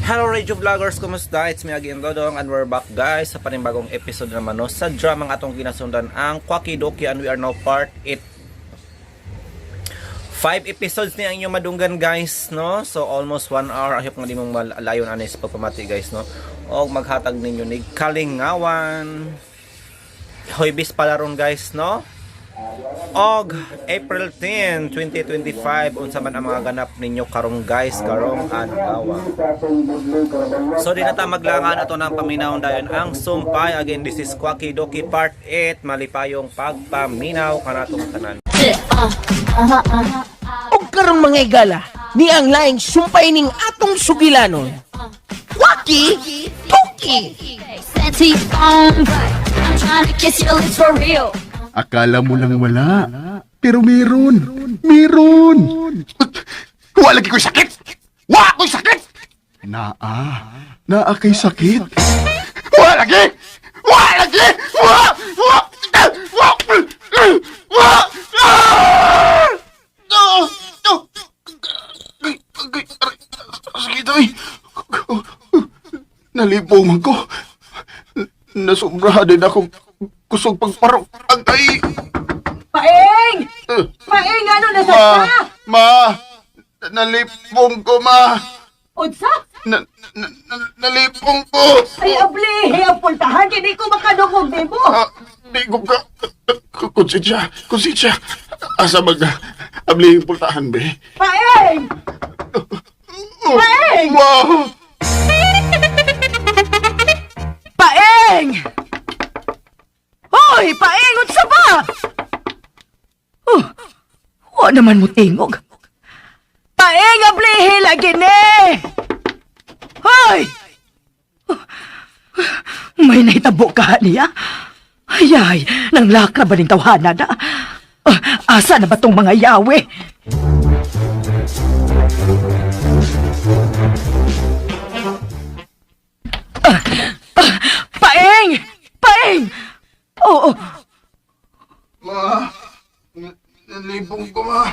Hello Radio Vloggers, kumusta? It's me again, Dodong, and we're back guys sa panibagong episode naman no, sa drama nga atong ginasundan ang Kwakidoki, and we are now part 8. 5 episodes ni ang inyong madunggan guys no, so almost 1 hour. I hope nga di mong malayon anis pagpamati guys no, o maghatag ninyo ni Kalingawan Hoybis pala ron guys no, og April 10, 2025 unsa man ang mga ganap ninyo karong guys, karong adlaw. So di na ta maglangan ato ng paminaw dayon ang sumpay. Again, this is Kwakidoki part 8, malipayong pagpaminaw kanatong tanan. Og karong mga igala ni ang laing sumpay ning atong sugilanon. Waki Doki. Sexy on right. I'm trying to kiss your lips for real. Akala mo lang wala. Pero meron. Meron. Wala lagi ko'y sakit! Wala ko'y sakit! Naa kay sakit. Wala lagi! Wala lagi! Wala! Wala! Wala! Sakit ay. Nalipong man ko. Nasubra din akong kusog pagparok. Agay! Paeng! Paeng, ano na sa ka? Ma! Nalipong ko, ma! Unsa? Nalipong ko! Ay abli, ang pultahan kini ko makadungog nimo. Di ko ka... Konsensya. Asa ablihing pultahan, be? Paeng! Paeng! Wow! Paeng! Hoy, Paeng, unsa ba? Wa naman mo tingog. Paeng, ablihi lagi ni! Hoy! May nahitabo ka niya? Ay, nang lakra ba ning tawhana na? Asa na ba tong mga yawe? Paeng! Paeng! Oo. Ma! Nalipong ko, ma!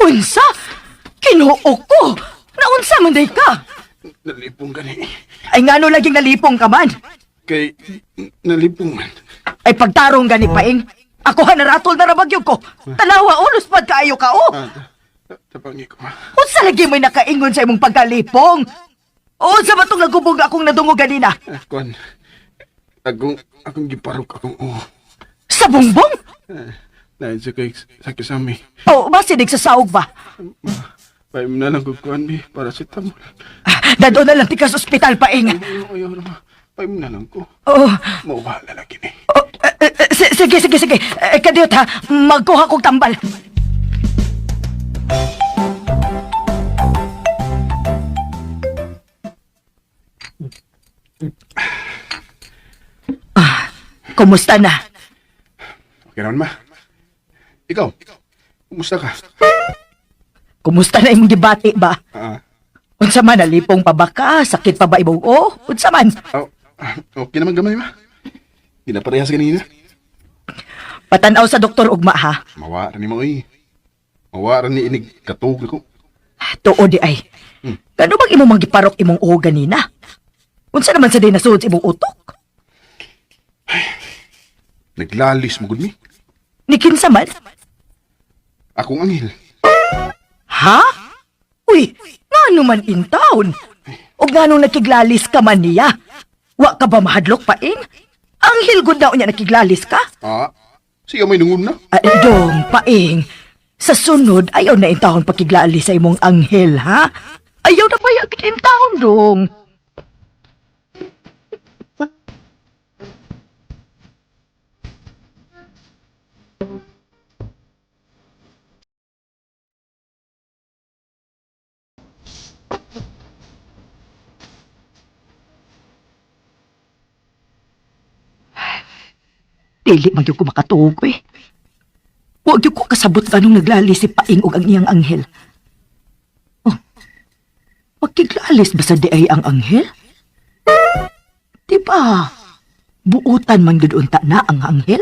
Unsa? Kinuo ko! Naunsa man day ka? Nalipong ka ni... Ay ngano laging nalipong ka man? Kay... Nalipong man. Ay pagtarong gani Paeng. Ako hanaratol na rabagyo ko. Tanawa, ulos pad kaayo ka o. Tapangi ko, ma. Unsa lagi may nakaingon sa imong pagkalipong? Unsa ba itong nagubog akong nadungog ganina? Kwan... Akong giparok akong... Sa bongbong? Dahil sa kay sakisami. O, basidig sa saog ba? Paim na lang kukuhan, be. Para si Tamol. Dado na lang ti ka sa ospital, Paeng. Ayaw na, ma. Paim na lang ko. Oh, Maubahala lagi ni. sige. Kadiyot ha, magkuha kong tambal. Kumusta na? Okay naman, ma. Ikaw, kumusta ka? Kumusta na imong gibati ba? Ah, Unsa man, nalipong pa ba ka? Sakit pa ba imong unsa man? Okay naman gamay, ma. Ginaparehas kanina. Patanaw sa doktor ugma ha. Mawa ni mo, eh. Mawa ni inig katug ko. Tuod di ay. Kano bang imong magiparok imong uho ganina? Unsa naman sa day nasuod sa imong utok? Naglalis mo, gud mi. Ni kinsa man? Akong anghel. Ha? Uy, ngano man in town? O ngano nakiglalis ka man niya? Wa ka ba mahadlok Paeng? Ang hilgod daw niya nakiglalis ka? Siya may nungun na. Dong, Paeng. Sa sunod, ayaw na in town pakiglalis sa imong anghel, ha? Ayaw na pa in town, dong. Dili man gyud ko makatuog eh. Huwag gyud ko kasabot ganong naglalis si Paeng og ang iyang anghel. Oh, magkiglalis ba sa di ay ang anghel? Diba, buutan man gyud unta na ang anghel?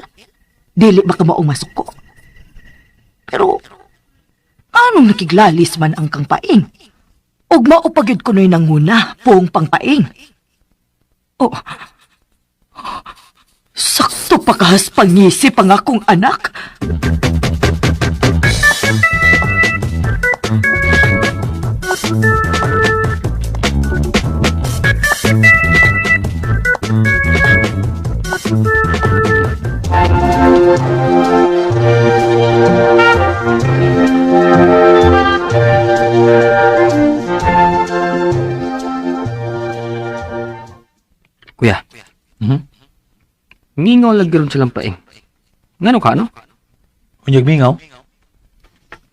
Dili ba ka maong masuko? Pero, anong nakiglalis man ang kang Paeng? ug maupagid ko noy nanguna, Pong Pangpaing. Oh, sakto pa kahas pangisip ang akong anak. Kuya. Ngingaw lagi ron silang paing. Ngano ka, no? Unyag mingaw?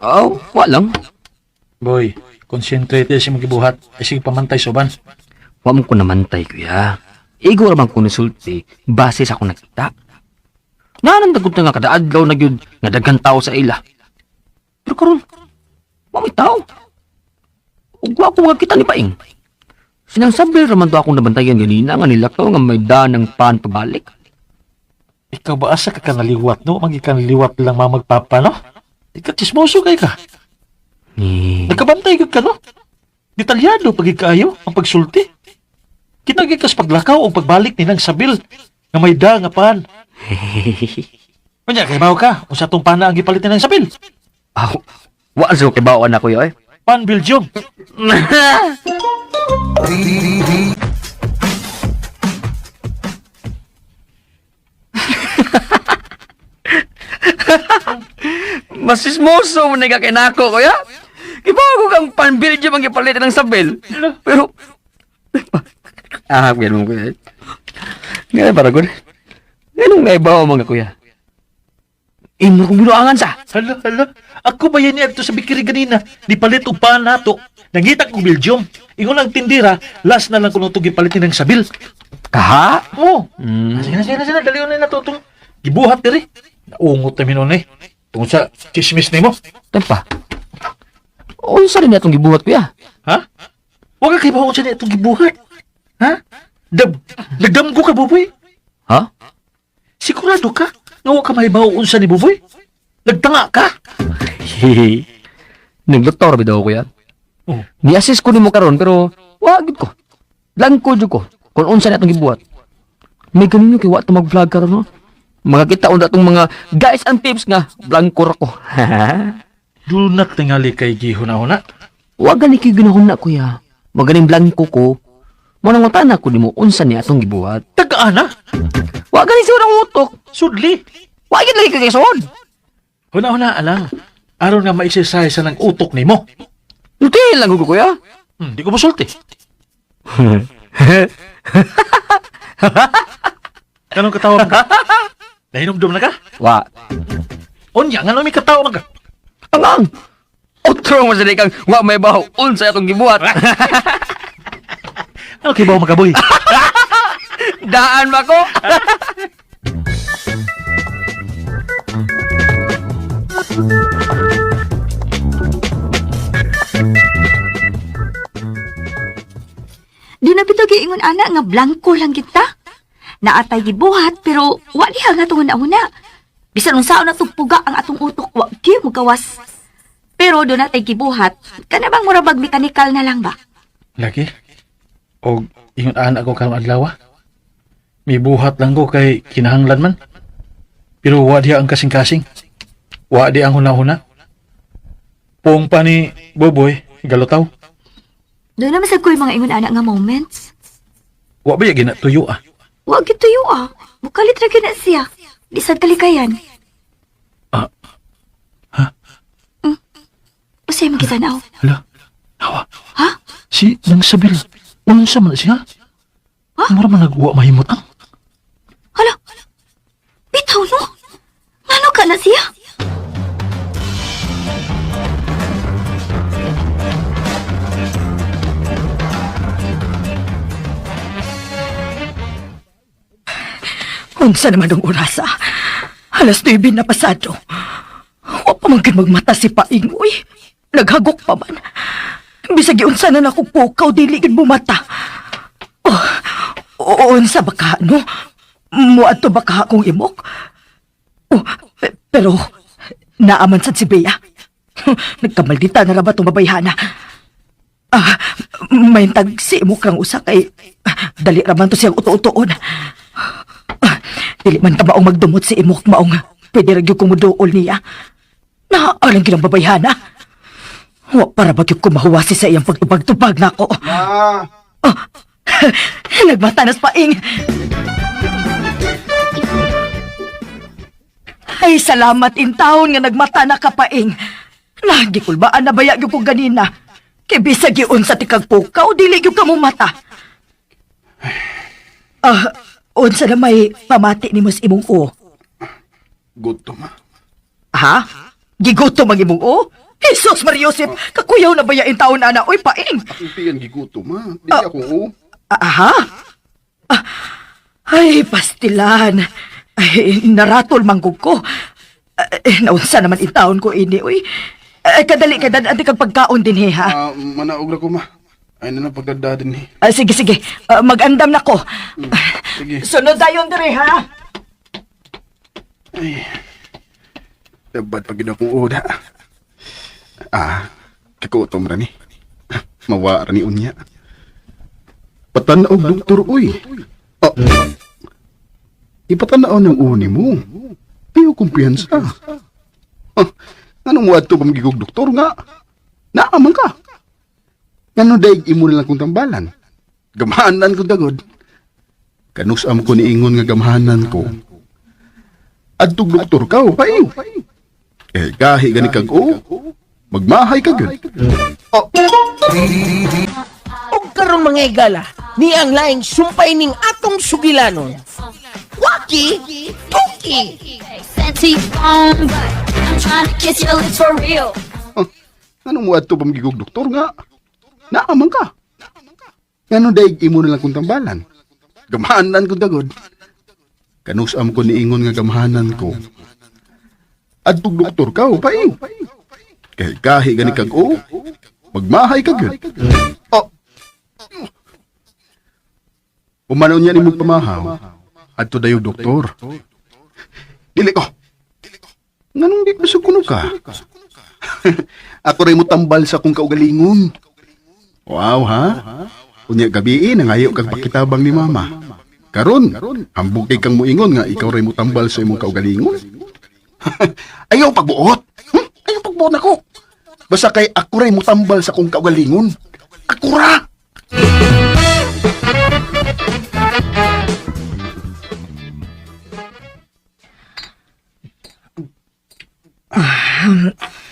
Oh, wa lang. Boy, concentrate siya magibuhat. Ay sige pamantay soban. Wa mo ko namantay, kuya. Igo ramang ko nasulti, base sa akong nakita. Nanandagot na nga kada adlaw na gyud nga daghang tao sa ila. Pero karon, wa may tao. Ug wa ko makita ni paing. Sinangsabil raman to akong nabantayan ganina nga nilakaw nga may danang pan pabalik. Ikaw ba asa ka naliwat, no? Magi ka naliwat lang mamagpapa, no? Ikaw chismoso kay ka. Ni... Nagkabantay ka, no? Detalyado pag ikaayo ang pagsulti. Kinagikas paglakaw o pagbalik ni nang sabil nga may da nga pan. Kanya, kay bawo ka. Kung sa itong pana ang gipalit ni nang sabil. Ako, wa so kay bawaan na kuya eh. Pan Belgium. Masismoso mo na kakinako, kuya. Kibaw ko kang pan-Belgium ang gipalitan ng sabil. Pero... ganun mo, kuya. Ngayon para, kuya. Ganun nga ibaw mga kuya. Imo kong binuangan sa. Hala. Ako ba yan ito sa bikiri ganina? Di palit o pa nato. Nangita ko Belgium. Ingon lang tindira, last na lang ko nung gipalitin ng sabil. Kaha? Oo. Hmm. Sige na. Dalion na ito itong gibuhat diri. Naungot namin nun eh. Tungkol sa chismis ni mo. Tempa. Unsa rin itong gibuhat, kuya? Ha? Huwag ka kayo ba siya itong gibuhat? Ha? Nagdamgo ka, Buboy? Ha? Sigurado ka? Nga huwag ka mahibaw unsa ni Buboy? Nagtanga ka? Hehe. Naglutor ba daw, kuya? Oh. Ni-assist ko ni mo karon pero wag ko. Langko jud ko kung unsa na itong gibuhat. May ganun yung kiwa ito mag-vlog karon no? Makakita unta itong mga guys and tips nga blanco ako. Dunak tingali kay gihuna-huna. Wag gani kay ginahuna kuya. Maganing blanco ko. Manang utana ko nimo unsa ni atong gibuhat. Tagaan na. Wag gani sa urang utok. Sudli. Wag gid lagi kay sod. Huna-huna alang. Aron nga ma-exercise ng utok ni mo. Lutil lang ko kuya. Di ko masulti. Kanong katawa mo ka? Nahinomdom na ka? Wa. Onya, nga nung may katawa mo ka? Angang. Otro mo sa kang wa may baho unsa atong gibuhat. Ano kay ba magaboy? Daan ba ko? Di na bitaw giingon ana nga blanco lang kita. Naatay gibuhat pero wa diha nga tungon una. Bisan unsaon na puga ang atong utok wa di mo gawas. Pero do natay gibuhat, kana bang murabag mekanikal na lang ba? Lagi? O ingon anak ko karong adlaw? May buhat lang ko kay kinahanglan man. Pero wa diha ang kasing-kasing. Wa di ang huna-huna. Pong pa ni Boboy, galutaw. Do na masag ko yung mga ingon ana nga moments. Wa ba yung ginatuyo ah? Wa gyud tuyo ah. Mukalit ra gyud na siya. Di sad kalikayan. Ah, ha? Usay makita na Hala, hawa. Ha? Si Nang Sabil, unsa man siya? Ha? Mura man nagwa mahimot ang. Hala. Bitaw no. Ngano ka na siya? Unsa naman ang oras ah? Alas 9 na pasado. Wa pa man gyud magmata si Paing, uy. Naghagok pa man. Bisag unsa na nako pukaw dili gid bumata. Unsa ba ka no? Muadto ba ka akong imok? Pero naaman sad si Bea. Nagkamaldita na ra ba tong babayhana? May tag si imo kang usa kay dali raman to siyang uto-utoon. Dili man ka maong magdumot si imok maong pwede ra gyud kumuduol niya. Naalang gilang babayhana. Wa para ba gyud ko mahuwasi sa iyang pagtubag-tubag nako. Ma! Nagmatanas paing. Ay, salamat in taon nga nagmata na ka paing. Nagikulbaan na baya gyud ko ganina. Kay bisag yun sa tikagpukaw, dili gyud ka mo mata. Unsa na may pamati ni mas imong o? Gutom, ma. Ha? Gigutom ang imong o? Jesus Maria Joseph, kakuyaw na baya in taon ana, oy paing. Akong tiyan gigutom, ma. Di ako, oh. Aha? Ay, pastilan. Ay, naratol manggug ko. Naunsa naman itaon ko ini, uy. Kadali ati kag pagkaon din ha. Manaog na ko, ma. Ay na lang pagdadadin eh. Sige, sige. Mag-andam na ko. Sige. Sunod tayo dire ha. Ay. Dapat pag akong uda. Kakutom ra ni. Mawara ni unya. Patanaw, doktor, uy. Ipatanaw ng uni mo. Tiyo kumpiyansa. Anong mo ato pamigog doktor nga? Naaman ka. Ngano daig imo na lang kong tambalan. Gamahanan ko dagod. Kanusam ko ni ingon nga gamahanan ko. Adtog doktor ka, paing. Gahi gani kag o. Magmahay ka gud. Og karon mga igala, ni ang laing sumpay ning atong sugilanon. Waki, tuki. Sexy phone, but I'm trying to kiss your lips for real. Anong mo ato pamigog doktor nga? Naaman ka. Ngano daig imo na lang kong tambalan. Gamahanan ko dagod. Kanusam ko ni ingon nga gamahanan ko. Adtog doktor ka, paing. Gahi gani kag o. Magmahay ka gud. Umanaw niya ni mong pamahaw. Adto dayo doktor. Dili ko. Nganong di pasukuno ka? Ako rin mo tambal sa kong kaugalingon. Wow, ha? Unya gabi nangayo kag pakitabang ni mama. Karon, hambog kay kang muingon nga ikaw rin mo tambal sa imong kaugalingon. Ayaw pagbuot. Ayaw pagbuot ako. Basta kay ako rin mo tambal sa kong kaugalingon. Ako ra!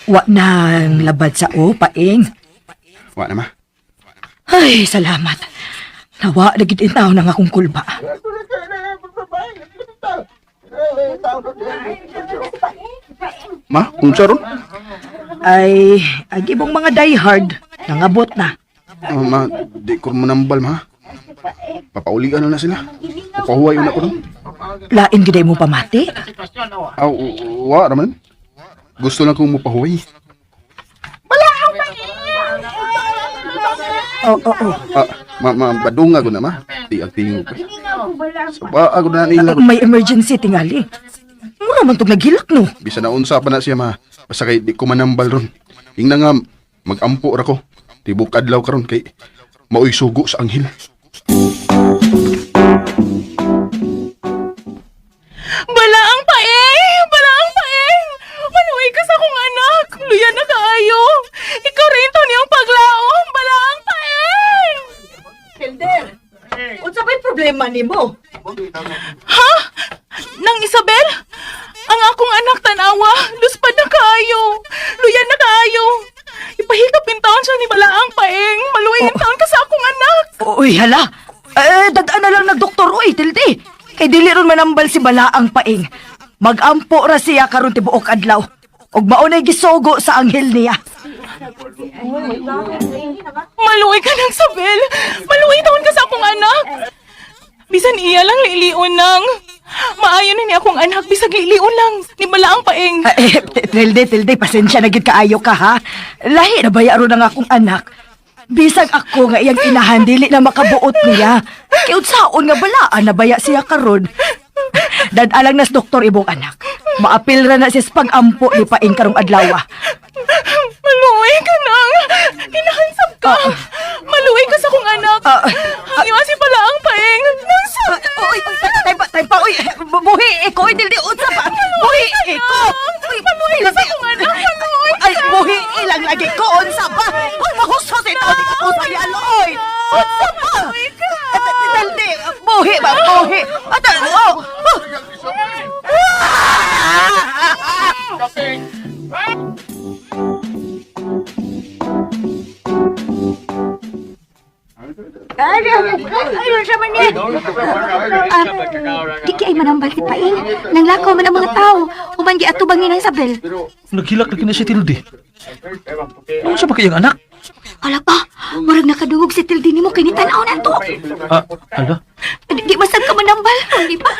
Wa nang labad sa o, paing. Wa na ma. Ay, salamat. Nawa na gid intaw nang akong kulba. Ma, unsa ron? Ay, agibong mga diehard, nangabot na. Ma, di ko mo nambal ma. Papaulian na sila. Papahuway na ko ron. Lain gid mo pamati. Aw, wa raman. Gusto lang kong mupahuway. Oo. Badunga ko na ma. Di ang tingog ko. So, ako na nila. May emergency tingali. Mura man tong naghilak no. Bisa na unsa pa na siya ma. Basta kay di ko manambal ron. Ingna nga magampo ra ko. Tibok adlaw karon kay maoy sugo sa anghel. Balaang paeng! Balaang paeng! Manuhay ka sa kong anak! Luyan na kaayo! Ikaw rin to niyang paglaom! Balaang paeng! Hilder, unsa ba'y problema nimo? Ha? Nang Isabel? Ang akong anak tanawa, luspad na kaayo! Luyan na kaayo! Ipahikap in taon siya ni Balaang paeng! Maluhay in taon ka sa akong anak! Uy, hala. Dadaan na lang nagdoktor, uy, tildi. Kay dili ron manambal si Balaang paing. Magampo ra siya karon tibuok adlaw. Og maunay gisugo sa anghel niya. Maluhay ka ng Isabel! Maluhay taon ka sa akong anak! Bisan iya lang lilion nang. Maayo na ni akong anak, bisag lilion lang. Ni Balaang paeng. Tilde, pasensya na gid kaayo ka ha. Lahi na baya ron ang akong anak. Bisag ako nga iyang inahan dili na makabuot niya. Kiunsaon nga balaan na baya siya karon. Dadalang nas doktor ibong anak. Maapil ra na sis pag-ampo ni Paing karong adlaw. Maluwi ka nang. Inahansap ka. Maluwi ka sa kong anak. Ang iwasi pala ang paing. Uy, tay pa, uy, buhi, iko, hindi unsa pa. Buhi, iko. Uy, Sa kong anak. Maluwi. ay, buhi, ilang lagi ko, unsa pa. Uy, mahusot ito, di ka po sa yaloy. Unsa pa. Hindi, buhi ba, buhi. Ata, oh. Ano naman niya? Di kaya manambal si Paing. Nanglakaw man ang mga tao. Human gi atubang ni ng Isabel. Naghilak lagi na si Tilde. Ano sa ba kayang anak? Ala pa, marag nakadungog si Tildi ni mo kay nitanaw na to. Ala? Di masag ka manambal. Hindi pa.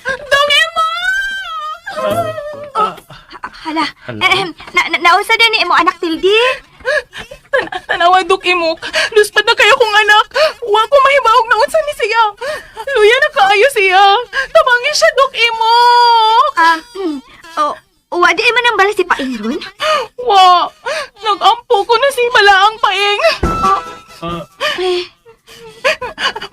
Dami mo! Hala. Nausa din ni mo anak Tildi. Tanawa duk imok. Luspad na kayo kong anak. Wa ko mahibawag na unsa ni siya. Luya na kaayo siya. Tabangin siya duk imok. Wa di manambal si Paing ron. Wa. Nagampo ko na si Balaang Paing.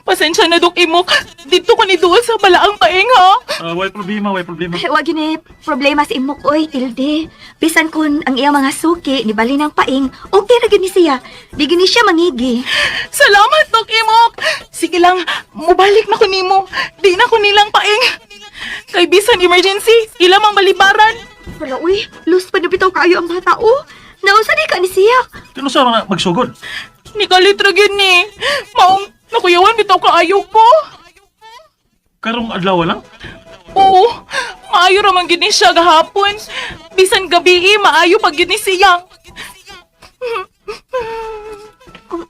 Pasensya na duk imok. Dito ko ni duol sa Balaang Paing ha. Way problema. Wa gini problema si imok oy Tildi. Bisan kun ang iyang mga suki ni bali ng Paing, okay ra gini siya. Di gini siya mangigi. Salamat duk imok. Sige lang, mubalik na ko nimo. Di na ko nilang Paing. Kay bisan emergency, ila mang balibaran. Wala uy, lus pa na bitaw kayo ang mga tao. Nausa di ka ni siya. Kano sa mga magsugod? Ni kalitra gyud ni. Maong nakuyawan bitaw kaayo ko. Karong adlaw lang? Oo, maayo raman gini siya gahapon. Bisan gabi maayo pag gini siya.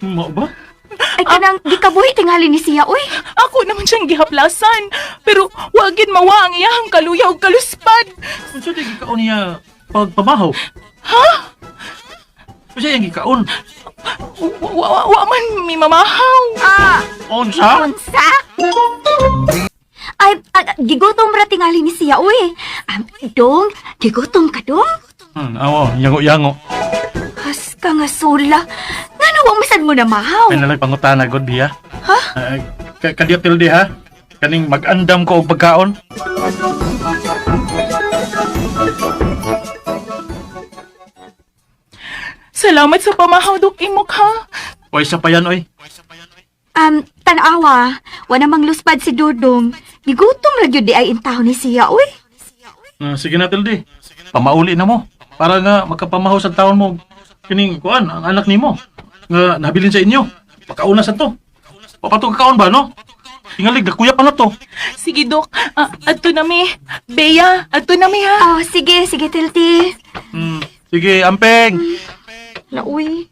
Mo ba? Ay kanang gikabuhi tingali ni siya uy. Ako naman siyang gihaplasan. Pero wagin mawa ang iyahang kaluya o kaluspad. Kung sa di gikaon niya pagpamahaw? Ha? Kung siya yung gikaon? Wa man mi mamahaw. Unsa? Unsa? Ay, gigutom ra tingali ni siya uy. Dong, gigutom ka dong? Awo, yango-yango. Has ka nga sula. Nga nawang misan mo na mahaw. Ay nalang pangutana, good biya. Ha? Kadiyot Tilde ha? Kaning mag-andam ko og pagkaon? Salamat sa pamahaw duk imok ha. Oy, sa pa yan, oy. Tanawa, wa namang luspad si Dudong. Gigutom ra gyud di ay intaw ni siya uy. Sige na, Tilde. Pamauli na mo. Para nga makapamahaw sa taon mo. Kining, kuan, ang anak nimo. Nga nabilin sa inyo. Pakauna sa to. Papatog kakaon ba, no? Tingalig, nakuya pa na to. Sige dok, adto na mi. Beya, adto na mi ha. Sige, Tilti. Sige, ampeng. La uy.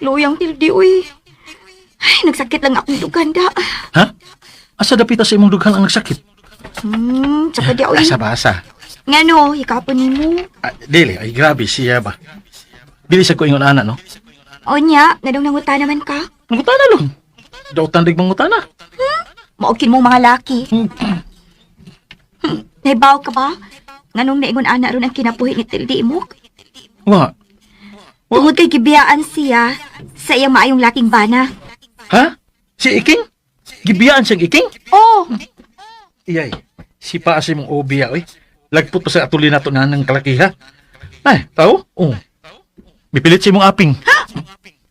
Luyang Tildi uy. Ay, nagsakit lang akong duganda. Ha? Asa dapita sa imong dughan ang nagsakit? Tsaka di uy. Basa. Ngano, hikapon ni mo. Dili, ay grabe siya ba? Bilis ko ingon ana, no? O niya, nadong nanguta naman ka. Nangutana lang. Daw tandig mangutana. Maugkin mong mga laki. Naibaw ka ba? Nganong naingon ana ron ang kinapuhi ni Tildi mo? Wa. Tungod kay gibiyaan siya sa iyang maayong laking bana. Ha? Si Iking? Gibiyaan siyang Iking? Oh, Iyay, si Paasi mong obiya, oy. Lagpot pa sa atuli na to na ng kalakiha. Ay, tao? Oo. Mipilit si mong aping.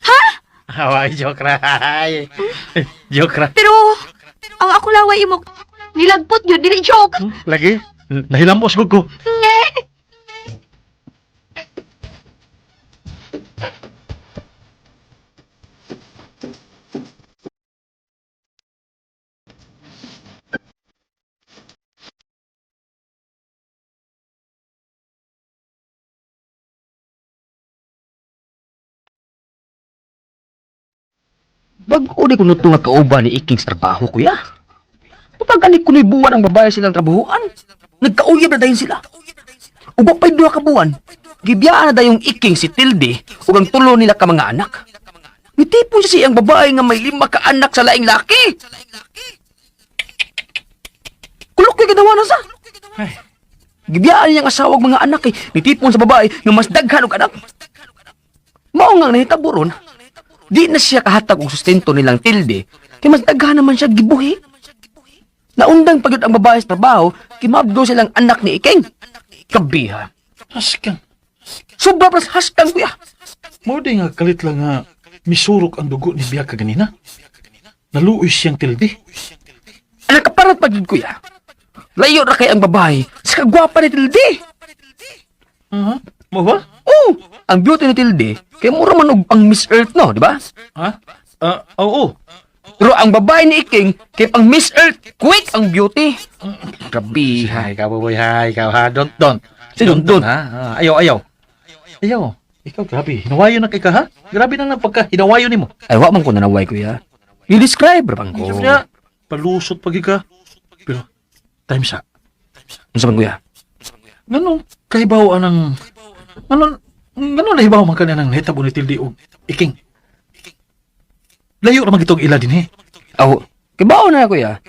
ha? Haway, joke ra. Joke ra. Pero, ang ako laway imok, nilagpot yun, dili joke. Lagi? Nahilamos ko. Bago di ko nuto nga kauban ni Iking sa trabaho, kuya. Pagkaganit ko ni buwan ang babae silang trabahoan. Nagkauyab na dayon sila. Ubak pa'y 2 ka buwan. Gibiyaan na dayong Iking si Tilde ug ang tulo nila ka mga anak. Nitipon siya siyang babae nga may 5 ka anak sa laing laki. Kulok yung gadawa na sa. Gibiyaan niyang asawag mga anak nitipon sa babae nga mas daghan og anak. Mao nga nahitabo ron, di na siya kahatag og sustento nilang tilde, kay mas daghan naman siya gibuhi. Naundang pagyud ang babae sa trabaho, kimabdo silang anak ni Iking. Kabiha. Haskang. Sobra pras haskang kuya. Mo di nga kalit lang nga misurok ang dugo ni Biya kaganina. Naluoy siyang tildi. Anak kaparat pagyud kuya. Layo ra kay ang babae sa kagwapa ni Tilde. Mo ba? Oo, ang beauty ni Tilde, kay mura man og pang Miss Earth no, di ba? Ha? Oo. Pero ang babae ni Iking, kay pang Miss Earth, quick ang beauty. Kabiha. Hi, ikaw boy, hi, ikaw ha. Don't. Si Don. Ha? Ayaw. Ikaw, grabe. Hinawayo na kay ka, ha? Grabe na pagka hinawayo ni mo. Ay, wa man ko nanaway kuya. You describe ra bang ko. Sabi niya, palusot pagi ka. Pero, time sa. Ano sa man kuya? Ganun, kahibaw anang... Ganun nahibaw man ka na ng hitabo ni Tildi o Iking. Layo naman itong ila din, eh. Aw, kibaw na kuya.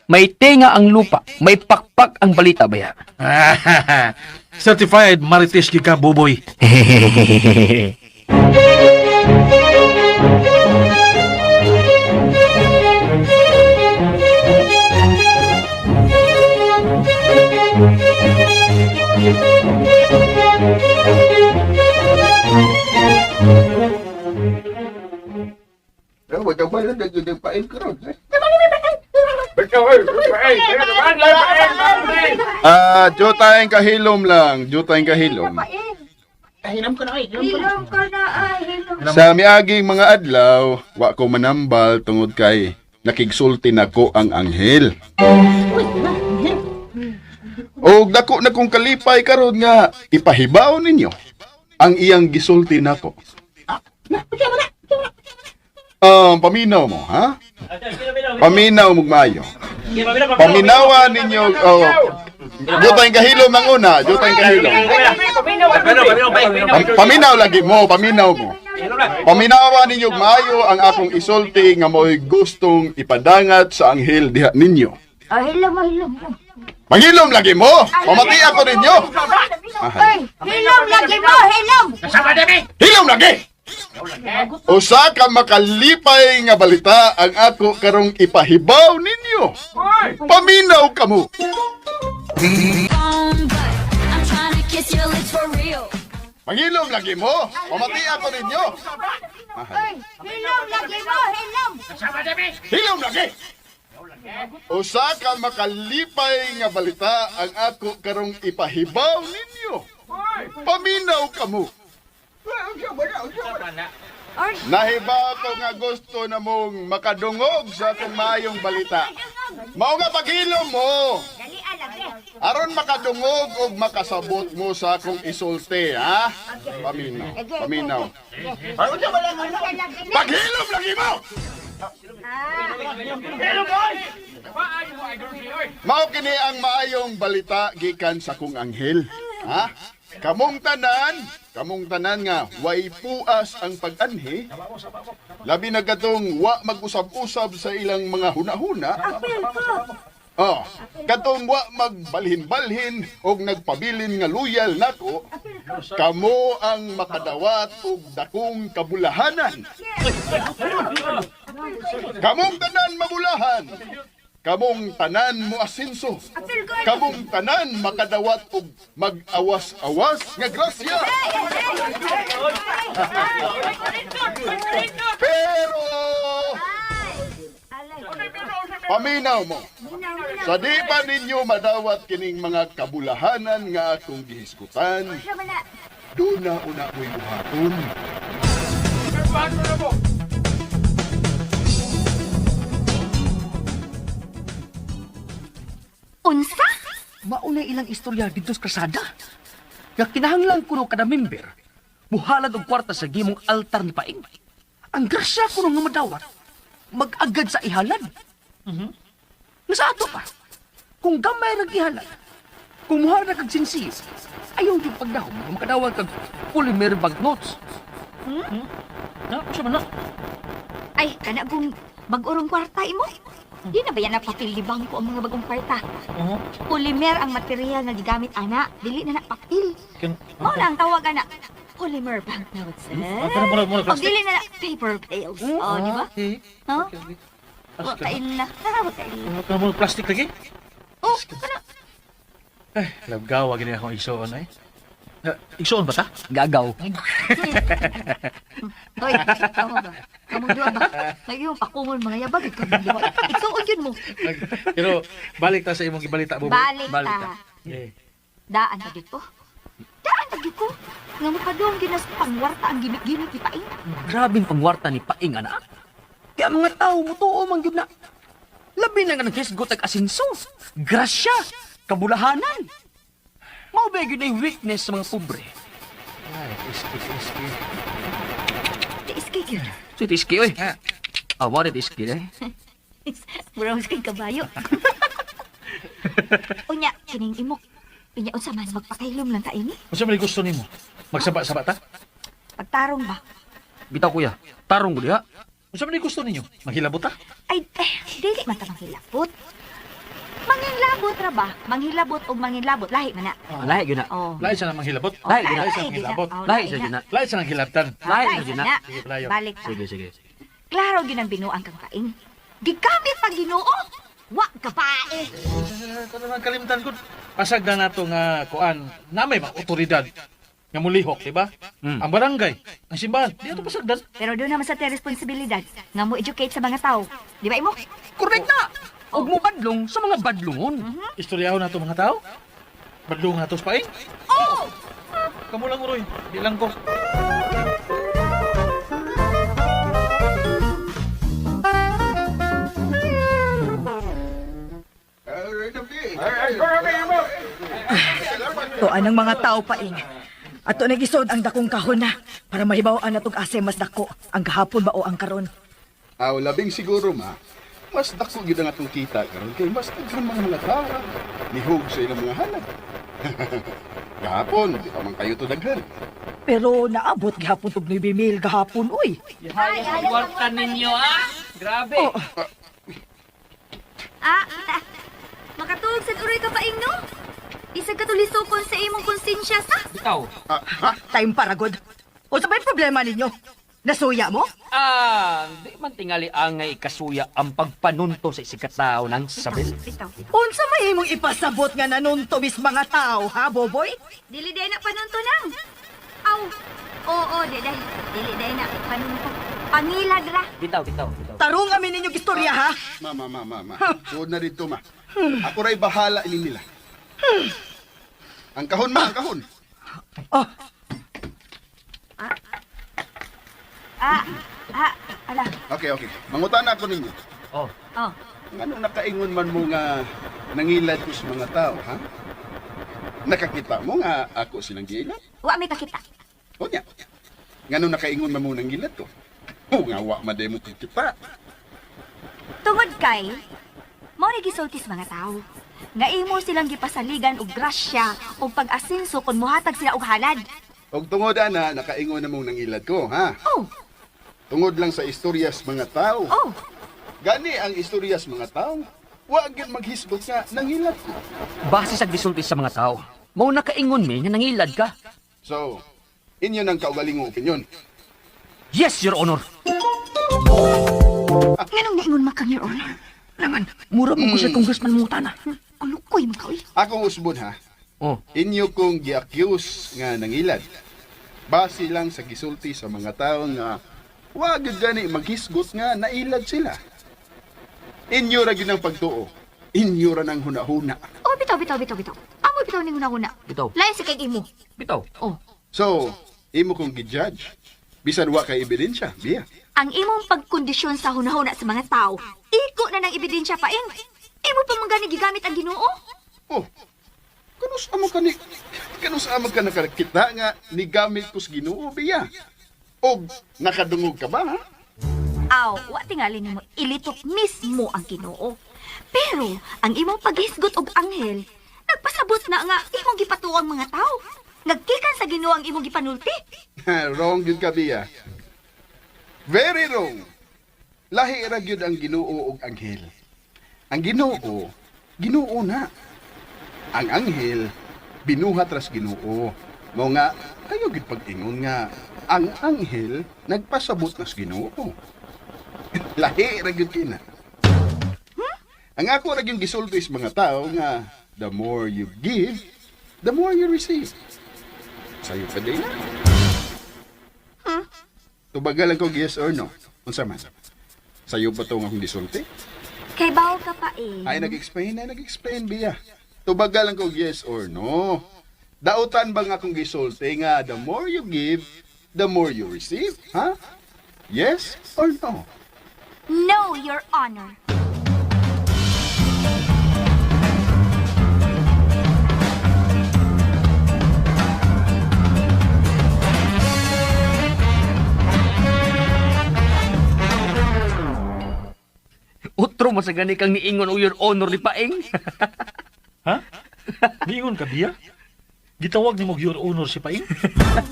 May tenga ang lupa, may pakpak ang balita baya. Certified Marites ka, Boboy. Magkabala na yun ang pain ko ron. Jutayang kahilom lang. Jutayang kahilom. Hilom ka na ay, hilom. Sa miaging mga adlaw, wa ko manambal tungod kay nakigsulti nako ang anghel. Og dako na kong kalipay karon nga ipahibaw ninyo ang iyang gisulti nako. Paminaw mo, ha? Paminaw mo maayo. Paminawa ninyo, jutayang kahilom ang una, jutayang kahilom. Paminaw lagi mo, paminaw mo. Paminawa ninyo maayo ang akong isulti nga mo'y gustong ipadangat sa anghel diha ninyo. Hilom. Maghilom lagi mo! Pamati ako ninyo! Hilom lagi mo, hilom. Hilom lagi! Usa ka makalipay nga balita ang ako karong ipahibaw ninyo. Paminaw ka mo! I'm trying to kiss your lips for real. Maghilom lagi mo! Pamati ako ninyo! Hilom lagi mo, hilom. Hilom lagi! Usa ka makalipay nga balita ang ako karong ipahibaw ninyo. Paminaw ka mo! Nahibaw ko nga gusto na mong makadungog sa akong mayong balita. Mao nga paghilom mo! Aron makadungog o makasabot mo sa akong isulti, ha? Paminaw. Paghilom lagi mo! Mao kini ang maayong balita gikan sa kong anghel, ha? Kamong tanan nga way puas ang pag-anhi. Labi na katong wa mag-usab-usab sa ilang mga huna-huna. Katong wa magbalhin-balhin og nagpabilin nga loyal nako. Kamo ang makadawat og dakong kabulahanan. Kamong tanan mabulahan. Kamong tanan mo asinso. Kamong tanan makadawat og mag-awas-awas nga grasya. Pero paminaw mo. Sa di pa ninyo madawat kining mga kabulahanan nga atong gihisgutan. Duna una ko'y buhaton. Unsa? Mauna ilang istorya dito sa krasada. Nga kinahanglan kuno kada member, muhalad og kwarta sa gimong altar ni Paing. Ang grasya kuno nga madawat, mag-agad sa ihalad. Nasa ato pa, kung gamay rag ihalad, kung muhalad kag sinsiyo, ayaw yung pagdahom, makadawat kag polymer banknotes. Siya man na. Ay, kana kung mag-urong kwarta imo? Di na ba yan napapil di bangko ang mga bagong kwarta? Polymer ang material nga gigamit ana, dili na napapil. Mao na ang tawag ana. Polymer banknotes. O dili na paper pails. Oh, di ba? Huh? Wa kain na. Wa kain na. Ano ka mo plastic lagi? Oh, kana. Labgawa gini akong igsoon ay. Igsoon ba ta? Gagaw. Hoy, tama ba? Kamu dua ba? Lagi yung pakungol mga yabag. Isuon yun mo. Pero balik ta sa imong gibalita bubo. Balik Balik ta. Eh, Daan lagi ko. Daan lagi ko. Nga makadong ginas pangwarta ang gimik-gimik ni Paing. Grabing pangwarta ni Paing, anak. Kaya mga tao mo tuo man gyud na. Labi na nga naghisgot ag asinso. Grasya, kabulahanan. Mao ba gyud ay weakness sa mga pobre. ay, iski. Tiiskay yun. So iski oy. Awa rin iski eh. Murang kay kabayo. Unya, kining imok. Pinya unsa man magpakailom lang ta ini. Unsa man gusto nimo? Magsaba-saba ta? Pagtarong ba? Bitaw kuya, tarong ko diha. Unsa man gusto ninyo? Maghilabot ta? Ay, dili man ta manghilabot. Manghilabot ra ba? Manghilabot o manghilabot lahi man na. Lahi gyud na. Oh. Lahi sa nang manghilabot? Lahi gyud na. Lahi sa manghilabot? Lahi sa gyud na. Lahi sa nang hilabtan? Lahi na gyud na. Sige, palayo. Balik ta. Sige. Klaro gyud ang binuang kang Paing. Gigamit pag Ginoo. Wa ka pae. Ano nang kalimtan ko? Pasag na nato nga kuan, na may mga otoridad nga mulihok, di ba? Ang barangay, ang simbahan, di ato pasagdan. Pero doon naman sa te responsibilidad nga mo educate sa mga tao. Di ba imo? Correct na. Og mo badlong sa mga badlongon. Istoryahon nato mga tao. Badlong nato sa paing. Oh! Kamu lang uroy, di lang ko. Tuan ang mga tao Paing. Ato nagisod ang dakong kahon na para mahibawaan natong ase mas dako ang gahapon ba o ang karon. Aw, labing siguro ma, mas dako gid ang atong kita karon kay mas daghan mga tao nihog sa ilang mga hanap. Gahapon, di pa man kayo to daghan. Pero naabot gihapon tug 9,000 gahapon uy. Kwarta ninyo Grabe. Makatuog sa uroy ka Paing no? Isag katulisokon sa imong konsensya sa? Bitaw. Time paragod. O sa may problema ninyo? Nasuya mo? Di man tingali ang nga ikasuya ang pagpanunto sa isikataw ng Sabel. Bitaw. Unsa may imong ipasabot nga nanuntobis mga tao, ha, Boboy? Dili day na panunto nang. Aw. Oo, dili day na panunto. Pangilad ra. Bitaw. Tarong amin ninyong istorya, ha? Ma. Suod na dito ma. Ako ray bahala ini nila. Ang kahon ma, ang kahon. Oh, Ala. Okay. Mangutan ako ninyo. Oh. Ngano nakaingon man mo nga nangilad ko sa mga tao, ha? Nakakita mo nga ako silang gilad? Wa may kakita. O niya. Ngano nakaingon man mo nang gilad ko? O nga wa maday mo titipa. Tungod kay, mo ni gisultis mga tao. Nga imo silang gipasaligan og grasya o pag-asenso kung muhatag sila og halad. Og tungod ana, nakaingon na mo nang ilad ko, ha? Oh. Tungod lang sa istoryas mga tao. Oh. Gani ang istoryas mga tao. Wa gyud maghisgot nga nang ilad ko. Base sa gisulti sa mga tao, mao nakaingon mi nga nangilad ka. So, inyo nang kaugalingong opinyon. Yes, Your Honor. Nganong naingon man kang Your Honor? Naman, mura mo ko sa congressman mo tana. Kulukoy mo ka, uy. Akong usbon ha. Oh, Inyo kong gi-accuse nga nangilad. Base lang sa gisulti sa mga tao nga wa gyud gani maghisgot nga nailad sila. Inyo ra gyud ang pagtuo. Inyo ra nang hunahuna. Oh, bitaw. Amo bitaw ning una-una. Bitaw. Lain sa kay imo. bitaw. Oh. So, imo kong gi-judge. Bisan wa kay ebidensya, biya. Ang imong pagkondisyon sa hunahuna sa mga tao, iko na ng ebidensya Paing. Imo pa man gani gigamit ang Ginoo. Oh, kanus amo ka nakakita nga ni gamit ko sa Ginoo, biya. Og nakadungog ka ba, ha? Aw, wa tingali nimo ilitok mismo ang Ginoo. Pero ang imong paghisgot og anghel, nagpasabot na nga imong gipatuo ang mga tao. Nagkikan sa Ginoo ang imong gipanulti. Wrong yun ka, biya. Very wrong. Lahi ra gyud ang Ginoo og anghel. Ang Ginoo, Ginoo na. Ang anghel, binuhat ras Ginoo. Mo nga, kayo gid pag-ingon nga, ang anghel nagpasabot nas Ginoo. Lahi ra gyud kina. Ang ako ra gyud gisulti sa mga tao nga, the more you give, the more you receive. Sayo pa din na. Tubagal ko yes or no? Unsa man? Sayo pa to nga akong gisulti? Kay bawo ka paing. Ay, nag-explain, Bia. Tubagal ko yes or no? Dautan ba nga akong gisulti nga, the more you give, the more you receive? Ha? Yes or no? No, Your Honor. Utro mo sa gani kang niingon o your honor ni Paeng. Ha? Niingon ka, Bia? Gitawag ni mo your honor si Paing?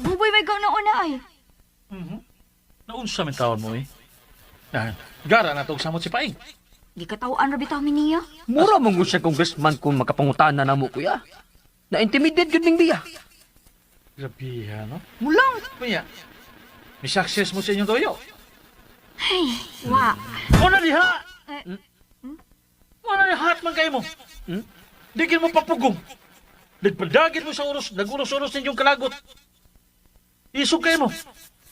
Buboy may gawin na una ay. Naunsa man tawon mo eh. Gara na tog samot si Paing. Di ka tawaan ra bitaw mi niya. Mura mong siya congressman kung makapangutana na mo, kuya. Na-intimidate yun ng Bia. Grabe ha, no? Mulang. Kuya, may success mo sa inyong toyo. Ay, wa. Wala diha! Wala diha hat man kayo mo. Digin mo papugong. Nagpadagin mo sa uros, nag-uros-uros ninyong kalagot. Isog kayo mo.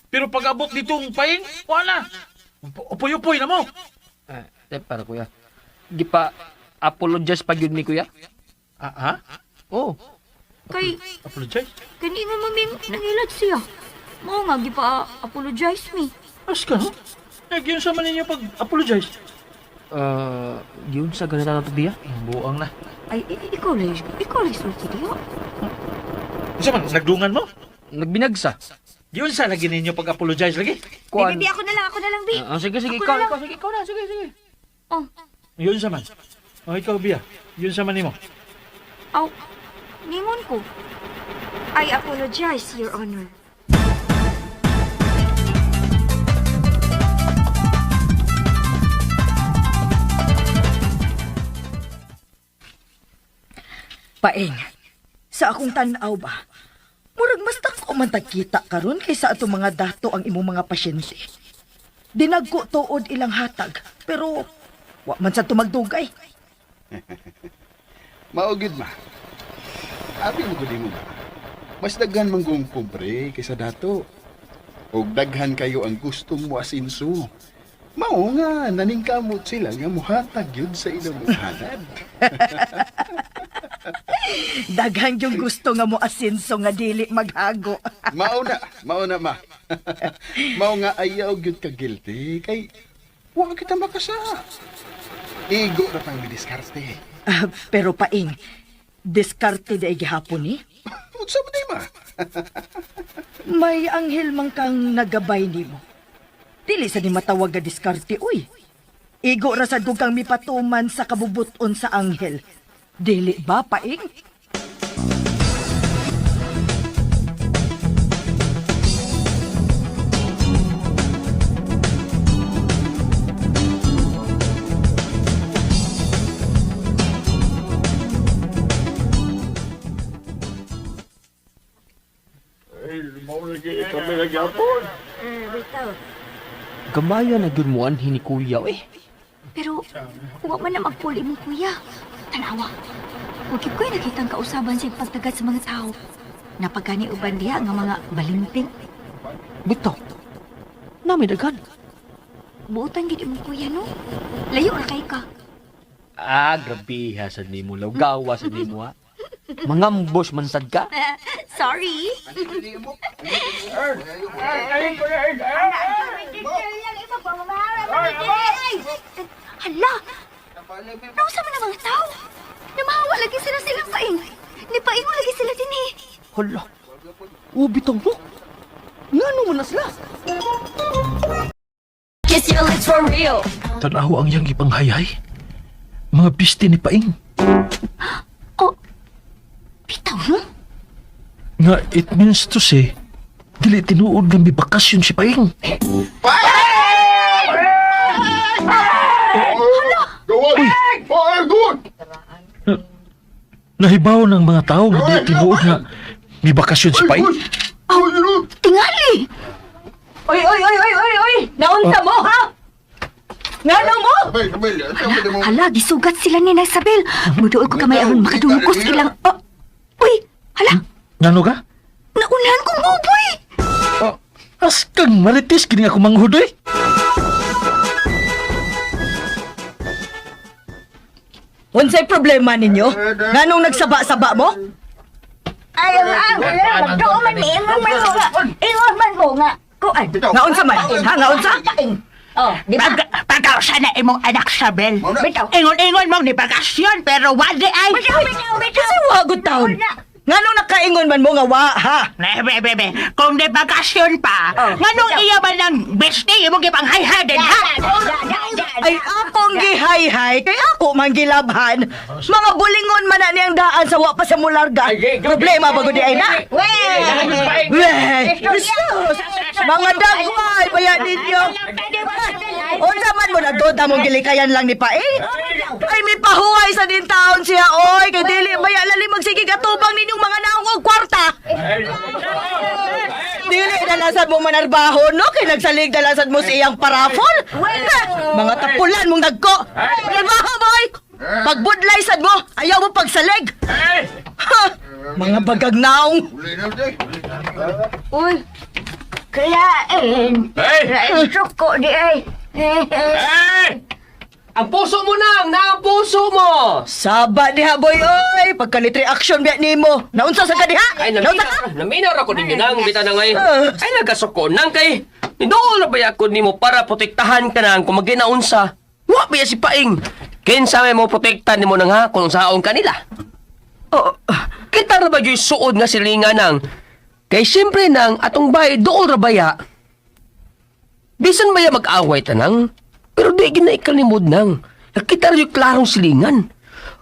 Pero pag abot ditong Paing, wala. Upoy-upoy na mo. Para kuya. Di pa apologize pa yun ni kuya? Ha? Oo. Kay, Apologize? kanina maming nangilad siya. Mao nga, gi pa apologize me. As ka, no? Nagyan sa man ninyo pag-apologize. Yun sa ganita na to Bia? Buang na. Ay, ikaw lang sulti diyo. Isa man, nagdungan mo? Nagbinagsa. Yun sa lagi ninyo pag-apologize lagi. Kuan. Bibi, ako na lang, Bi. Sige, Ako ikaw na lang. na. Sige. Oh, Yun sa man. O ikaw, Bia. Yun sa man nimo. aw, ningon ko. I apologize, Your Honor. Paeng, sa akong tanaw ba, murag mas dako man tagkita karon kaysa ato mga dato ang imong mga pasyente. Dinagko tuod ilang hatag, pero wa man sa tumagdugay. Maugid ma. Abi mo gudi mo ba? Mas daghan man kong pobre kaysa dato. Og daghan kayo ang gustong mo asinso. Mao nga, naningkamot sila nga muhatag yun sa ilang hanad. Daghang yung gusto nga mo asinso nga dili maghago. Mao na ma. Mao nga ayaw gyud ka guilty kay wa kita makasa. Igo na pang diskarte. Pero Paeng, diskarte da gihapon ni. Unsa man di ma? May anghel man kang nagabay nimo. Dili sa ni matawag nga diskarte, uy. Igo ra sa dugang mipatuman sa kabubuton sa anghel. Dili ba, Paeng? Bitaw. Gamaya na yun mo anhin ni kuya eh. Pero, huwag man na magpuli mo, kuya. Tanawa. Huwag ko'y nakitang kausaban sa pagtagat sa mga tao. Napagani uban diha nga mga balinting. Bito. Nami dagan. Buutan gid mo, kuya, no? Layo ra kay ka. Grabe ha sa nimo law. Gawa sa nimo ha. Mangambos man sad ka. Sorry. Hala! Nausa man ang mga tao. Namahawa lagi sila silang Paeng. Ni Paeng lagi sila din eh. Hala. Ubitong mo. Ngano mo na sila? Kiss your lips for real. Tanaw ang yang ipanghayay. Mga biste ni Paing. Oh, bitaw no? Nga, it means to say, dili tinuod nga may bakasyon si Paing. Gawal! Hoy! Nahibaw ng mga tao nga di tinuod nga may bakasyon si Paing. Tingali! Oy! Naunsa mo, ha? Ngano mo? Hala, gisugat sila ni Isabel. Muduol ko kamay aron makadungkos ilang... Uy, hala, Ngano ka? naunahan kong buboy. As kang maritis kini ako manghudoy. Unsay problema ninyo? Nganong nagsaba-saba mo? Magdoon man ni, ingon man mo nga. Kuan. Ngaunsa man? Ha, ngaunsa? Pagkausa na imong anak Sabel. Ingon-ingon mo ni bakasyon pero wadi ay. Kasi wagod taon. Nganong nakaingon man mo nga wa, ha? Bebe, kung di bakasyon pa, nganong iya ba ng bestie imong gipanghay-haden, ha? Ay akong gihay-hay, kay ako man gilabhan. Mga bulingon man na niyang daan sa wa pa sa mularga. Problema ba gud ay na? Weh! Jesus! Mga dagway, bayan ninyo. Unsa man mo nagduda mong gilikayan lang ni Paing? Ay may pahuway sa din taon siya, oy. Kay dili baya lali magsige katubang ninyong mga naong og kwarta. Dili na nasad mo manarbaho, no? Kay nagsalig na nasad mo sa iyang parafol. Mga tapulan mong nagko. Narbaho, boy! Pagbudlay sad mo, ayaw mo pagsalig. Ha! Mga bagagnaong. Uy, kalain. Suko di ay. Ang puso mo ang puso mo! Saba diha, boy, oy! Pagkalit reaction biya nimo. Naunsa sa kadiha? Ay, Naunsa ka? naminaw ako ninyo nang bita na ngay. Ay, nagasoko nang kay. Nidoon na ba ako nimo para protektahan ka nang kung maginaunsa? Wa ba si Paing? Kinsa may mo protektahan nimo nang ha kung saon kanila? Kita na ba yung suod nga silingan nang? Kay siyempre nang atong bay dool ra baya. Bisan baya mag-away tanang? Pero di ginaikalimod nang. Kita rin yung klarong silingan.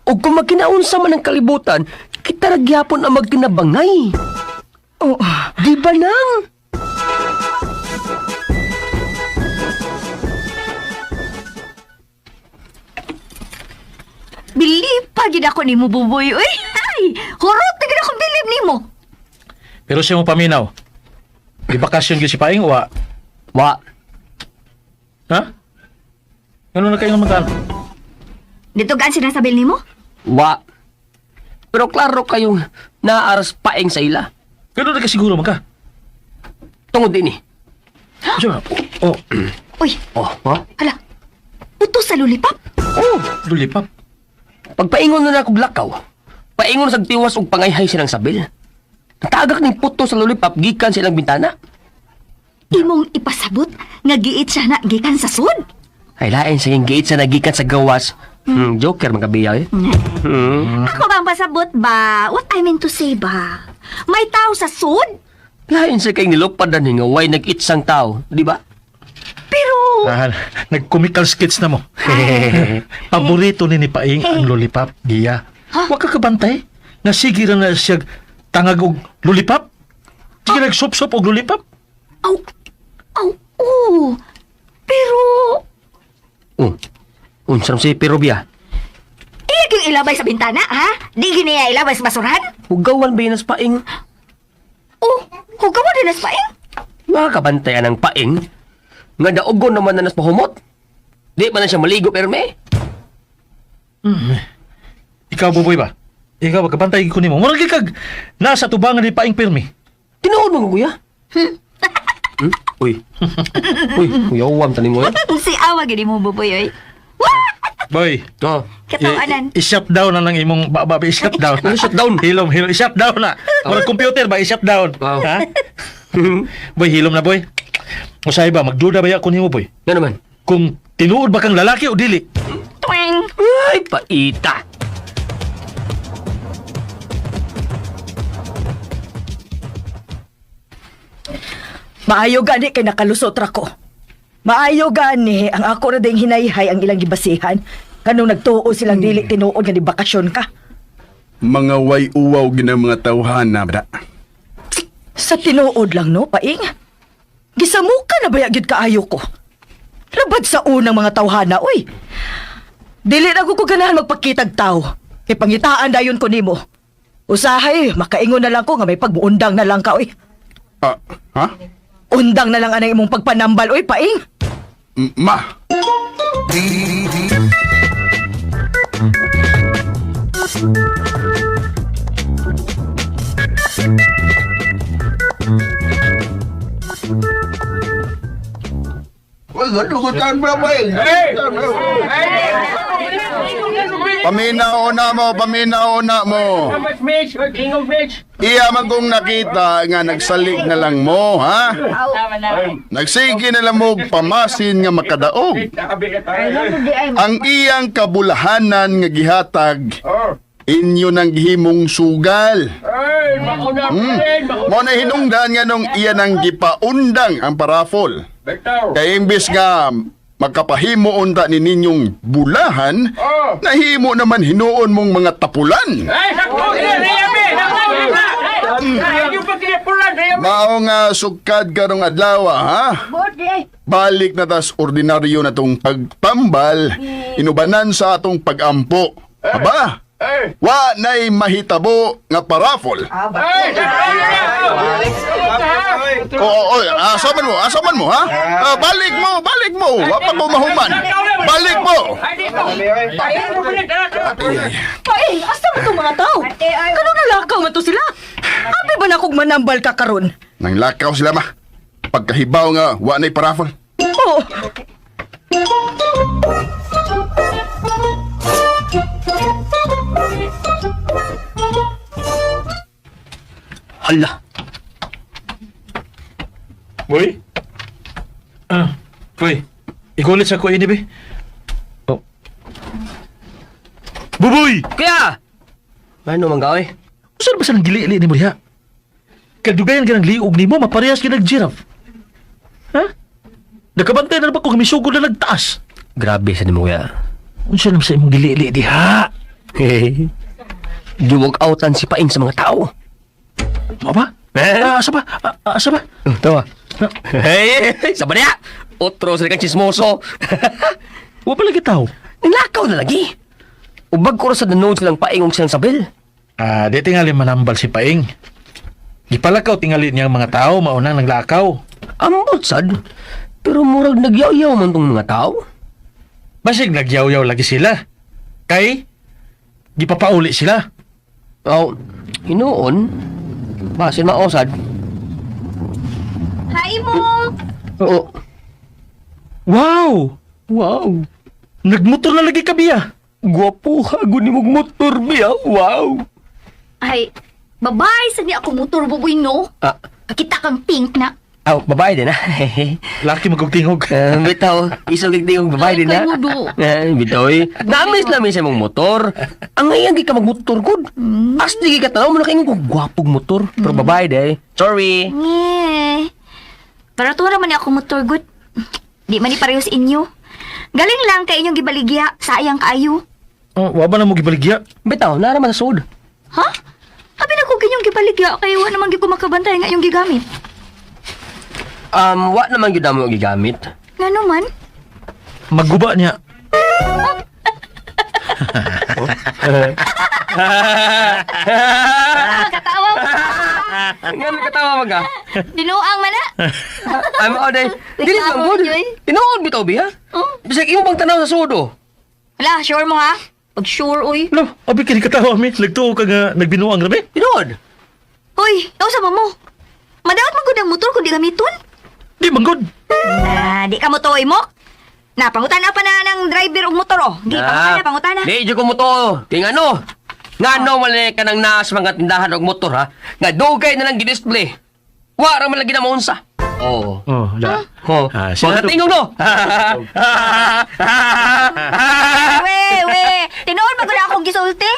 O kung magkinaunsa man ang kalibutan, kita rin gyapon ang magkinabangay. Di ba nang? Bilib pa gid ako nimo buboy. Uy, ay, hurot na gid akong bilib nimo. Pero siya mo paminaw. Di bakasyon gyud si Paing wa. Wa. Ha? Ngano na kayo magkano? Dito gaan sinasabil nimo? Wa. Pero klaro kayong naaras Paing sa ila. Ngano na kasiguro man ka? Tungod din eh. Siya. Oh, Uy, Ha? hala. Utos sa lulipap. lulipap. Pagpaingon na ako blakaw, paingon sa tiwas og pangayhay silang sabil. Natagak ning puto sa lollipop gikan silang bintana. Imong ipasabot nga giit siya na gikan sa sud. Ay lain sa yung gate sa nagikan sa gawas. Joker magabiya eh. Ako bang pasabot ba? What I mean to say ba? May tao sa sud? Lain sa kay nilupad na nga way nag-itsang tao, di ba? Pero Nag-comical skits na mo. Paborito ni Paing ang lollipop, Giya. Wa ka kabantay? Nasigira na siya tangag og lollipop? Sige nagsup-sup og lollipop? Pero Unsam si Pirobia. iya gyud ilabay sa bintana, ha? Di giniya ilabay sa basurahan? Hugawan ba yun as Paing? Hugaw din as paing. Makakabantayan ng Paing? Nga daogon naman na nas pahumot? Di man na siya maligo perme? Ikaw, Buboy ba? Ikaw, kabantay ko nimo. Murag kag nasa tubangan ni Paing Pirmi. Tinuod mo ko kuya? Uy. Uyawam tani mo yan. Si awa gini mo buboy oy. Boy, Katawanan. i-shut down na lang imong baba, i-shut down. Shut down? Hilom, i-shut down na. Murag computer ba, i-shut down. Wow. Ha? Boy, hilom na, boy. Usay ba, magduda ba ya ko nimo, boy? Nga naman. Kung tinuod ba kang lalaki o dili? Twing. Ay, paita. Maayo gani kay nakalusot ra ko. Maayo gani ang ako na ding hinayhay ang ilang gibasihan. Kanong nagtuo silang dili tinuod nga di bakasyon ka. Mga way uwaw gina mga tawhan na bada. Sa tinuod lang no, Paing. Gisamuka na baya gid kaayo ko. Labad sa unang mga tawhana, uy. Dili na ko ganahan magpakitag tao. Ipangitaan dayon ko nimo. Usahay, makaingon na lang ko nga may pagbuundang na lang ka, oy. Ha? Undang na lang anay imong pagpanambal, oy, paing. Ma! Paminaona mo. Iya magong nakita nga nagsalig na lang mo, ha? Nagsige na lang mo pamasin nga makadaog. Ang iyang kabulahanan nga gihatag, inyo nang gihimong sugal. Mo na hinungdan nga nung iya nang gipaundang ang parafol. Kaya imbis nga magkapahimo unta ni ninyong bulahan, nahimo naman hinuon mong mga tapulan. Mao nga sukad karong adlaw, ha? Balik na tas ordinaryo na tong pagtambal, inubanan sa atong pagampo. Aba, wa na'y mahitabo nga parafol. Asaman mo, ha? Balik mo. Wa pa ko mahuman. Balik mo. Paing, asa mo itong mga tao? Kanong nalakaw man to sila? Abi ba na kong manambal ka karon? Nang lakaw sila, ma. Pagkahibaw nga, wa na'y parafol. Oo. Hala. Boy? Boy. Igulit sa ko ini, be. Oh. Buboy! Kaya! Ano man gawin? Saan ba sa nang gili-ili ni mo diha? Kadugayan ka ng liog ni mo, maparehas ka ng-giraffe. Ha? Nakabantay na ba kung misugod na nagtaas? Grabe sa ni mo kaya. Unsa naman sa imong gili-ili diha? Hehehe. Giwag outan si Paing sa mga tao. Mo ba? Asa ba? Asa ba? Tawa. Hey, sabar ya. Otro sa kang chismoso. Wa pa lagi tao. Nilakaw na lagi. Ubag ko sa nanood silang Paing og silang Sabel. Di tingali manambal si Paing. Gipalakaw tingali niyang mga tao, maunang naglakaw. Ambot sad. Pero murag nagyaw-yaw man tong mga tao. Basig nagyaw-yaw lagi sila. Kay, gipapauli sila. Oh, hinuon. Basin maosad. Hi mo! Oo. Wow! Wow. Nagmotor na lagi ka, Biya. Gwapo hago ni mong motor, Biya. Wow. Ay, babae sa niya ako motor, buboy, no? Ah. Kakita kang pink na. Oh, babae din ha. Laki magkugtingog. Bitaw, isang gigding babae din ha. Ay, kanudo. Bitaw eh. Namis namin sa mong motor. Ang ngayon di ka magmotor, good. Asti ka tanaw mo na kayo kung gwapog motor. Pero babae din. Sorry. Nye. Pero to naman ni ako motor, good. Di man ni pareho sa inyo. Galing lang kay inyong gibaligya. Sayang kaayo. Oh, waba na mo gibaligya. Bitaw, naraman sa sud. Ha? Habi na ko ganyong gibaligya. Kaya wa naman ko makabantay nga yung gigamit. Wa naman yun mo gigamit. Nga naman? Magguba niya. Katawa mo. Nga katawa mag Dinuang man na. Ano day? Dili Reklamo, ba mo? Joy. Tinuod bitaw biya. Bisag imo bang tanaw sa sudo. Wala, sure mo ha? Pag sure, uy. Lo, abi kini katawa mi. Nagtuo ka nga nagbinuang rabi. Tinuod. Uy, ikaw sa mo. Madawat magod ang motor kung di gamiton. Di manggod. Di ka mo toy mo. Pangutan na pa na ng driver og motor, oh. Di, pangutan na. Di, di ko mo to. Tingano. Nga no, mali ka ng naas mga tindahan og motor, ha? Nga dugay na lang gidisplay. Wara man lagi na maunsa. Oo. Oh, la. Oh, mga tingog no. We. Tinuod magod akong gisulti.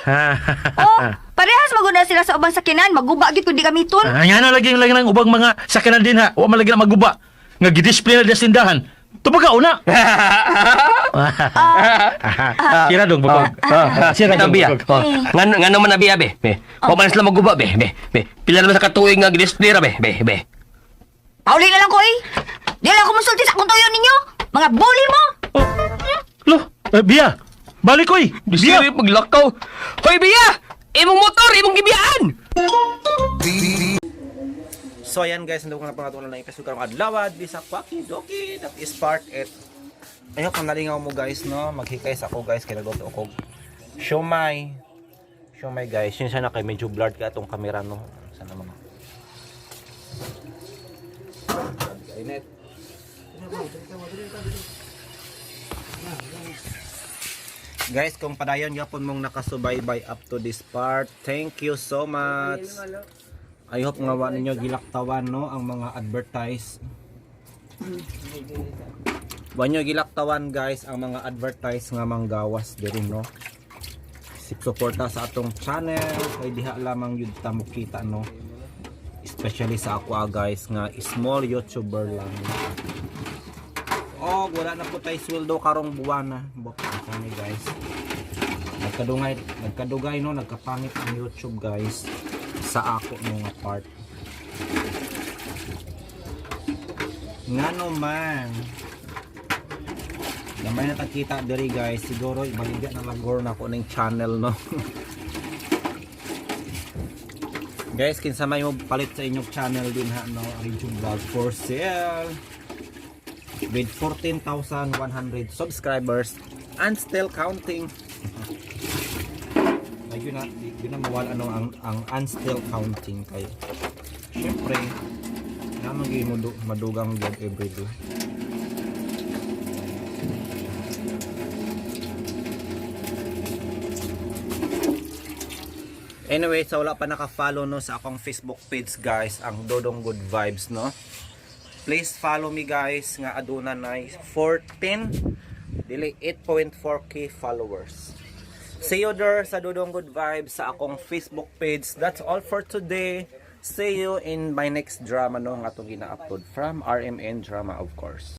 Oh, parehas magod na sila sa ubang sakinan. Maguba gid kung di gamiton. Nga no, lagi ng ubang mga sakyanan din ha. Wa man lagi na maguba. Nga gidisplay na des tindahan. Tubaga una. Sira dong bagog. Sira dong biya. bagog. Nga naman na biya be. Wa man sila maguba be. Pila naman sa katuig nga gidisplay ra be. Pauli na lang ko, eh. Di lang ako musulti sa akong tuyo ninyo. Mga bully mo. Lo, Biya. Balik koy! Biya! Bisiri paglakaw. Hoy, Biya! Imong motor, imong gibiyaan! So ayan guys, hindi ko na pangatulan ng episode karong adlaw di sa Kwaki Doki. That is part 8. Ayok ang nalingaw mo guys, no? Maghikay sa ako guys, kaya nagluto ako. Siomay guys, yun siya na kay medyo blurred ka itong camera, no? Sana naman. Init. Guys, kung padayon yapon mong nakasubaybay up to this part, thank you so much. I hope nga wa ninyo gilaktawan, no, ang mga advertise. Wa nyo gilaktawan guys ang mga advertise nga manggawas diri, no. Suporta sa atong channel kay diha lamang yun ta mukita, no. Especially sa ako guys nga small YouTuber lang. Oh, wala na po tayo sweldo karong buwan na. Kami guys. Nagkadugay no, nagkapangit ang YouTube guys sa ako mga part. Ngano man. Gamay na takita diri guys, siguro ibaligya na lagor na ako ng channel, no. Guys, kinsa may mo palit sa inyong channel din ha, no, YouTube vlog for sale. With 14,100 subscribers and still counting. Ay yun na mawala ano ang and still counting kay. Syempre, naman gyud madugang vlog everyday. Anyway, so wala pa naka-follow, no, sa akong Facebook page guys, ang Dodong Good Vibes, no. Please follow me guys nga aduna na 14 dili 8.4k followers. See you there sa Dodong Good Vibes sa akong Facebook page. That's all for today. See you in my next drama, no, nga atong gina-upload from RMN Drama, of course.